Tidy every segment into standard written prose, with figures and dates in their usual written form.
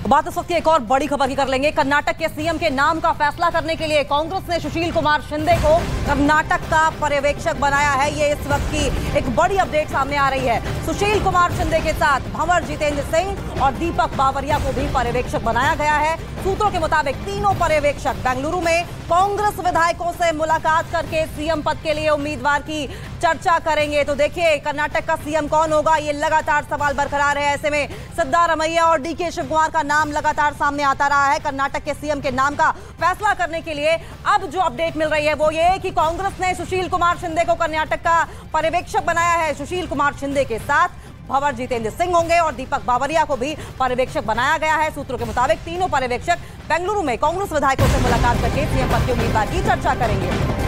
बात इस वक्त की एक और बड़ी खबर की कर लेंगे। कर्नाटक के सीएम के नाम का फैसला करने के लिए कांग्रेस ने सुशील कुमार शिंदे को कर्नाटक का पर्यवेक्षक बनाया है। ये इस वक्त की एक बड़ी अपडेट सामने आ रही है। सुशील कुमार शिंदे के साथ भंवर जितेंद्र सिंह और दीपक बावरिया को भी पर्यवेक्षक बनाया गया है। सूत्रों के मुताबिक तीनों पर्यवेक्षक बेंगलुरु में कांग्रेस विधायकों से मुलाकात करके सीएम पद के लिए उम्मीदवार की चर्चा करेंगे। तो देखिए, कर्नाटक का सीएम कौन होगा, ये लगातार सवाल बरकरार है। ऐसे में सिद्धारमैया और डीके शिवकुमार का नाम लगातार सामने आता रहा है। कर्नाटक के सीएम के नाम का फैसला करने के लिए अब जो अपडेट मिल रही है वो ये कि कांग्रेस ने सुशील कुमार शिंदे को कर्नाटक का पर्यवेक्षक बनाया है। सुशील कुमार शिंदे के साथ भंवर जितेंद्र सिंह होंगे और दीपक बावरिया को भी पर्यवेक्षक बनाया गया है। सूत्रों के मुताबिक तीनों पर्यवेक्षक बेंगलुरु में कांग्रेस विधायकों से मुलाकात करके सीएम पद के उम्मीदवार की चर्चा करेंगे।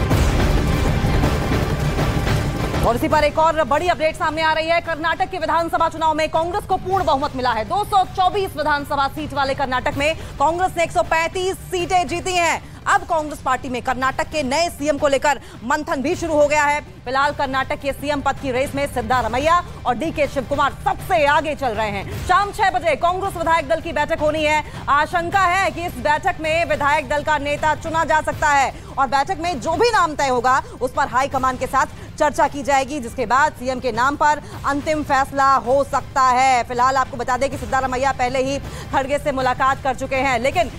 और इसी पर एक और बड़ी अपडेट सामने आ रही है। कर्नाटक के विधानसभा चुनाव में कांग्रेस को पूर्ण बहुमत मिला है। 224 विधानसभा सीट वाले कर्नाटक में कांग्रेस ने 135 सीटें जीती हैं। अब कांग्रेस पार्टी में कर्नाटक के नए सीएम को लेकर मंथन भी शुरू हो गया है। फिलहाल कर्नाटक के सीएम पद की रेस में सिद्धारमैया और डीके शिवकुमार सबसे आगे चल रहे हैं। शाम 6 बजे कांग्रेस विधायक दल की बैठक होनी है। आशंका है कि इस बैठक में विधायक दल का नेता चुना जा सकता है और बैठक में जो भी नाम तय होगा उस पर हाईकमान के साथ चर्चा की जाएगी, जिसके बाद सीएम के नाम पर अंतिम फैसला हो सकता है। फिलहाल आपको बता दें कि सिद्धारमैया पहले ही खड़गे से मुलाकात कर चुके हैं, लेकिन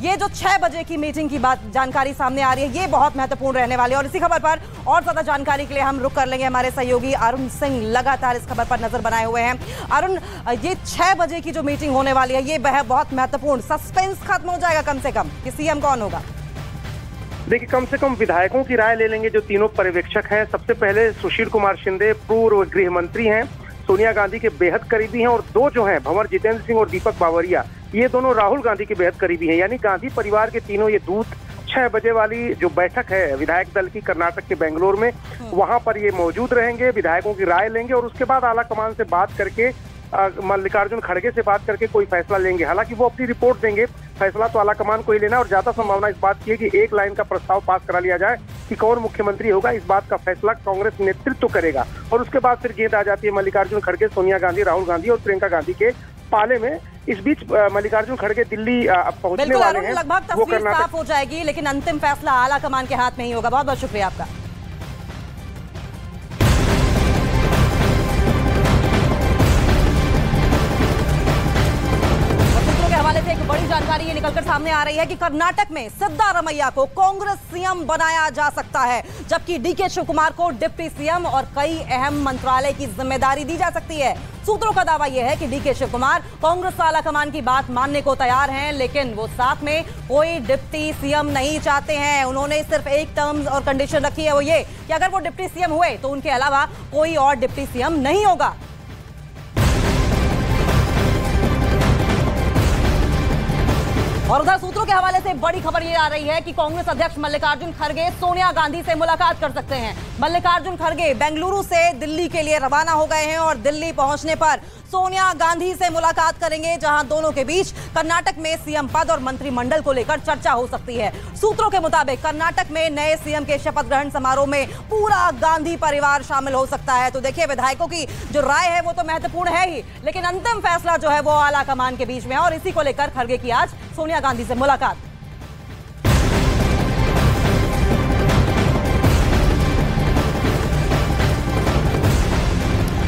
ये जो 6 बजे की मीटिंग की बात जानकारी सामने आ रही है ये बहुत महत्वपूर्ण रहने वाली है। और इसी खबर पर और ज्यादा जानकारी के लिए हम रुक कर लेंगे। हमारे सहयोगी अरुण सिंह लगातार इस खबर पर नजर बनाए हुए हैं। अरुण, ये 6 बजे की जो मीटिंग होने वाली है ये बहुत महत्वपूर्ण, सस्पेंस खत्म हो जाएगा कम से कम कि सीएम कौन होगा? देखिए, कम से कम विधायकों की राय ले लेंगे जो तीनों पर्यवेक्षक हैं। सबसे पहले सुशील कुमार शिंदे पूर्व गृह मंत्री हैं, सोनिया गांधी के बेहद करीबी हैं, और दो जो हैं भंवर जितेंद्र सिंह और दीपक बावरिया, ये दोनों राहुल गांधी के बेहद करीबी हैं। यानी गांधी परिवार के तीनों ये दूत 6 बजे वाली जो बैठक है विधायक दल की कर्नाटक के बेंगलुरु में, वहां पर ये मौजूद रहेंगे, विधायकों की राय लेंगे और उसके बाद आला कमान से बात करके मल्लिकार्जुन खड़गे से बात करके कोई फैसला लेंगे। हालांकि वो अपनी रिपोर्ट देंगे, फैसला तो आलाकमान को ही लेना, और ज्यादा संभावना इस बात की है कि एक लाइन का प्रस्ताव पास करा लिया जाए कि कौन मुख्यमंत्री होगा। इस बात का फैसला कांग्रेस नेतृत्व करेगा और उसके बाद फिर गेंद आ जाती है मल्लिकार्जुन खड़गे, सोनिया गांधी, राहुल गांधी और प्रियंका गांधी के पाले में। इस बीच मल्लिकार्जुन खड़गे दिल्ली पहुंचने वाले हैं। लगभग तस्वीर साफ हो जाएगी, लेकिन अंतिम फैसला आलाकमान के हाथ में ही होगा। बहुत बहुत शुक्रिया आपका। हवाले से एक बड़ी जानकारी ये निकलकर सामने आ रही है कि कर्नाटक में सिद्धारमैया को कांग्रेस सीएम बनाया जा सकता है, जबकि डीके शिवकुमार को डिप्टी सीएम और कई अहम मंत्रालय की जिम्मेदारी दी जा सकती है। सूत्रों का दावा यह है कि डीके शिवकुमार कांग्रेस आलाकमान की बात मानने को तैयार हैं, लेकिन वो साथ में कोई डिप्टी सीएम नहीं चाहते हैं। उन्होंने सिर्फ एक टर्म और कंडीशन रखी है, वो ये कि अगर वो डिप्टी सीएम हुए तो उनके अलावा कोई और डिप्टी सीएम नहीं होगा। और उधर सूत्रों के हवाले से बड़ी खबर ये आ रही है कि कांग्रेस अध्यक्ष मल्लिकार्जुन खड़गे सोनिया गांधी से मुलाकात कर सकते हैं। मल्लिकार्जुन खड़गे बेंगलुरु से दिल्ली के लिए रवाना हो गए हैं और दिल्ली पहुंचने पर सोनिया गांधी से मुलाकात करेंगे, जहां दोनों के बीच कर्नाटक में सीएम पद और मंत्रिमंडल को लेकर चर्चा हो सकती है। सूत्रों के मुताबिक कर्नाटक में नए सीएम के शपथ ग्रहण समारोह में पूरा गांधी परिवार शामिल हो सकता है। तो देखिए, विधायकों की जो राय है वो तो महत्वपूर्ण है ही, लेकिन अंतिम फैसला जो है वो आलाकमान के बीच में है और इसी को लेकर खड़गे की आज सोनिया गांधी से मुलाकात।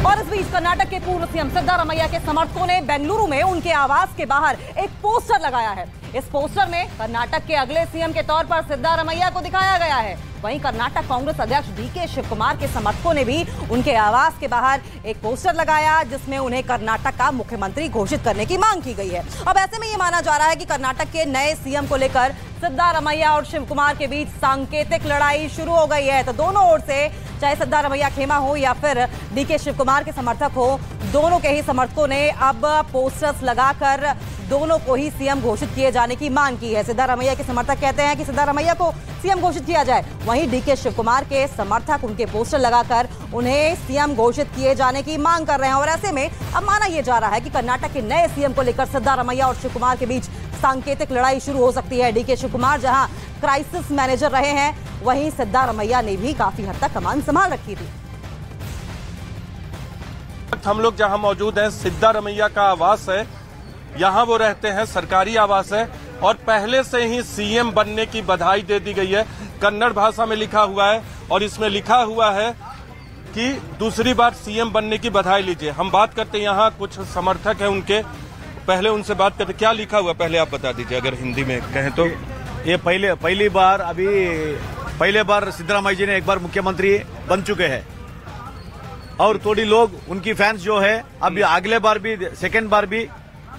और इस बीच कर्नाटक के पूर्व सीएम सिद्धारमैया के समर्थकों ने बेंगलुरु में उनके आवास के बाहर एक पोस्टर लगाया है। इस पोस्टर में कर्नाटक के अगले सीएम के तौर पर सिद्धारमैया को दिखाया गया है। वहीं कर्नाटक कांग्रेस अध्यक्ष डीके शिवकुमार के समर्थकों ने भी उनके आवास के बाहर एक पोस्टर लगाया, जिसमें उन्हें कर्नाटक का मुख्यमंत्री घोषित करने की मांग की गई है। अब ऐसे में ये माना जा रहा है कि कर्नाटक के नए सीएम को लेकर सिद्धारमैया और शिवकुमार के बीच सांकेतिक लड़ाई शुरू हो गई है। तो दोनों ओर से, चाहे सिद्धारमैया खेमा हो या फिर डीके शिवकुमार के समर्थक हो, दोनों के ही समर्थकों ने अब पोस्टर्स लगाकर दोनों को ही सीएम घोषित किए जाने की मांग की है। सिद्धारमैया के समर्थक कहते हैं कि सिद्धारमैया को सीएम घोषित किया जाए, वहीं डीके शिवकुमार के समर्थक उनके पोस्टर लगाकर उन्हें सीएम घोषित किए जाने की मांग कर रहे हैं। और ऐसे में अब माना यह जा रहा है कि कर्नाटक के नए सीएम को लेकर सिद्धारमैया और शिवकुमार के बीच सांकेतिक लड़ाई शुरू हो सकती है। डीके शिवकुमार जहां क्राइसिस मैनेजर रहे हैं, वहीं सिद्धारमैया ने भी काफी हद तक कमान संभाल रखी थी। हम लोग जहां मौजूद हैं, सिद्धारमैया का आवास है यहाँ वो रहते हैं, सरकारी आवास है और पहले से ही सीएम बनने की बधाई दे दी गई है। कन्नड़ भाषा में लिखा हुआ है और इसमें लिखा हुआ है कि दूसरी बार सीएम बनने की बधाई लीजिए। हम बात करते हैं, यहाँ कुछ समर्थक हैं उनके, पहले उनसे बात करते। क्या लिखा हुआ पहले आप बता दीजिए, अगर हिंदी में कहें तो। ये पहली बार सिद्धरामैया जी ने एक बार मुख्यमंत्री बन चुके हैं और थोड़ी लोग उनकी फैंस जो है अभी अगले बार भी, सेकेंड बार भी,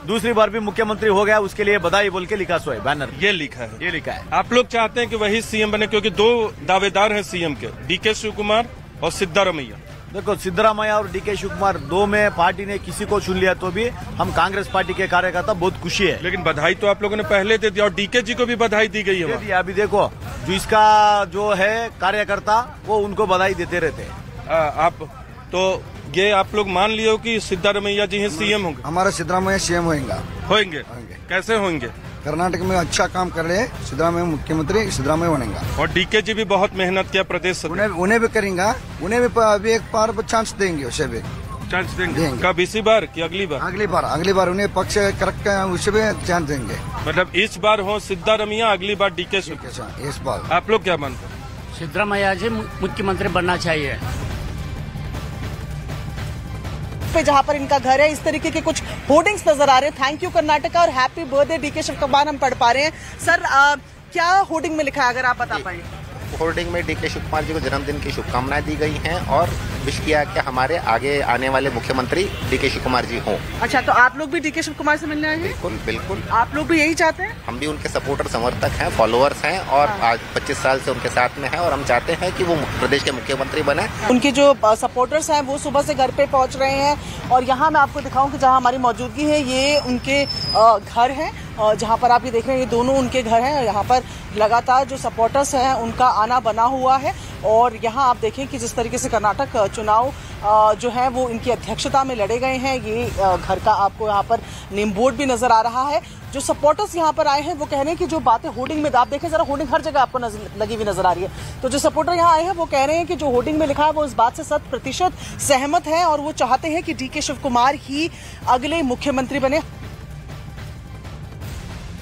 दूसरी बार भी मुख्यमंत्री हो गया, उसके लिए बधाई बोल के लिखा हुआ है बैनर। ये लिखा है। आप लोग चाहते हैं कि वही सीएम बने, क्योंकि दो दावेदार हैं सीएम के, डीके शिवकुमार और सिद्धारमैया। देखो, सिद्धरामैया और डीके शिवकुमार दो में पार्टी ने किसी को चुन लिया तो भी हम कांग्रेस पार्टी के कार्यकर्ता बहुत खुशी है। लेकिन बधाई तो आप लोगों ने पहले दे दिया और डीके जी को भी बधाई दी गई है। अभी देखो, जो इसका जो है कार्यकर्ता वो उनको बधाई देते रहते हैं। आप तो ये आप लोग मान लियो कि सिद्धारमैया जी ही सीएम होंगे? हमारा सिद्धरामैया सीएम होंगे। कैसे होंगे? कर्नाटक में अच्छा काम कर रहे हैं, सिद्धरामैया मुख्यमंत्री सिद्धरामैया बनेगा। और डीके जी भी बहुत मेहनत किया प्रदेश, उन्हें भी करेंगे, उन्हें भी अभी एक बार चांस देंगे, उसे भी चांस देंगे। कब, इसी बार कि अगली बार? अगली बार उन्हें पक्ष करेक्ट, उसे भी चांस देंगे। मतलब इस बार हो सिद्धारमैया, अगली बार डीके शिवकुमार। इस बार आप लोग क्या मानते हैं? सिद्धरामैया जी मुख्यमंत्री बनना चाहिए। पे जहां पर इनका घर है, इस तरीके के कुछ होर्डिंग्स नजर आ रहे हैं, थैंक यू कर्नाटका और हैप्पी बर्थडे डीके शिवकुमार, हम पढ़ पा रहे हैं। सर, क्या होर्डिंग में लिखा है, अगर आप बता पाए? होर्डिंग में डीके शिवकुमार जी को जन्मदिन की शुभकामनाएं दी गई हैं और विश किया कि हमारे आगे आने वाले मुख्यमंत्री डीके शिवकुमार जी हों। अच्छा, तो आप लोग भी डीके शिवकुमार से मिलने आए हैं? बिल्कुल। आप लोग भी यही चाहते हैं? हम भी उनके सपोर्टर, समर्थक हैं, फॉलोअर्स हैं और आज 25 साल से उनके साथ में हैं और हम चाहते हैं कि वो प्रदेश के मुख्यमंत्री बने। उनके जो सपोर्टर्स हैं वो सुबह से घर पे पहुंच रहे हैं और यहाँ मैं आपको दिखाऊं कि जहाँ हमारी मौजूदगी है, ये उनके घर है, जहाँ पर आप ये देख रहे हैं, ये दोनों उनके घर हैं। यहाँ पर लगातार जो सपोर्टर्स हैं उनका आना बना हुआ है और यहाँ आप देखें कि जिस तरीके से कर्नाटक चुनाव जो है वो इनकी अध्यक्षता में लड़े गए हैं। ये घर का आपको यहाँ पर नेम बोर्ड भी नजर आ रहा है। जो सपोर्टर्स यहाँ पर आए हैं वो कह रहे हैं कि जो बातें होर्डिंग में, आप देखें जरा, होर्डिंग हर जगह आपको लगी हुई नजर आ रही है। तो जो सपोर्टर यहाँ आए हैं वो कह रहे हैं कि जो होर्डिंग में लिखा है वो इस बात से 100% सहमत है और वो चाहते हैं कि डीके शिवकुमार ही अगले मुख्यमंत्री बने।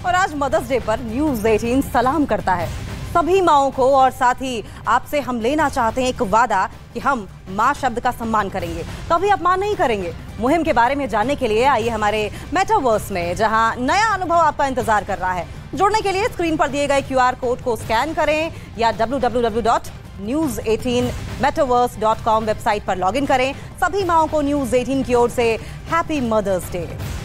और आज मदर्स डे पर न्यूज़ 18 सलाम करता है सभी माओं को और साथ ही आपसे हम लेना चाहते हैं एक वादा कि हम माँ शब्द का सम्मान करेंगे, कभी अपमान नहीं करेंगे। मुहिम के बारे में जानने के लिए आइए हमारे मेटावर्स में, जहां नया अनुभव आपका इंतजार कर रहा है। जुड़ने के लिए स्क्रीन पर दिए गए QR कोड को स्कैन करें या www.news18metaverse.com वेबसाइट पर लॉगिन करें। सभी माओं को न्यूज़ 18 की ओर से हैप्पी मदर्स डे।